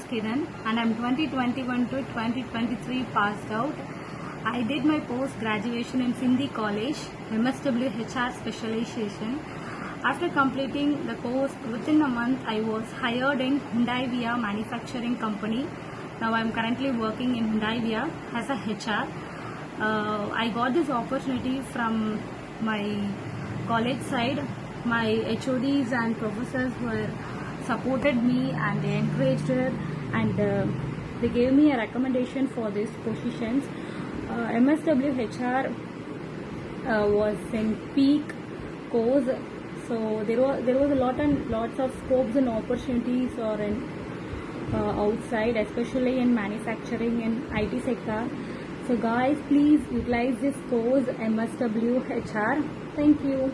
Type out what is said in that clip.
is Kiran and I'm 2021 to 2023 passed out. I did my post-graduation in Sindhi college, MSW HR specialization. After completing the course, within a month I was hired in Hyundai Via manufacturing company. Now I'm currently working in Hyundai Via as a HR. I got this opportunity from my college side. My HODs and professors were supported me and they encouraged her, and they gave me a recommendation for these positions. MSW HR was in peak course, so there was a lots of scopes and opportunities or in outside, especially in manufacturing and IT sector. So guys, please utilize this course MSW HR. Thank you.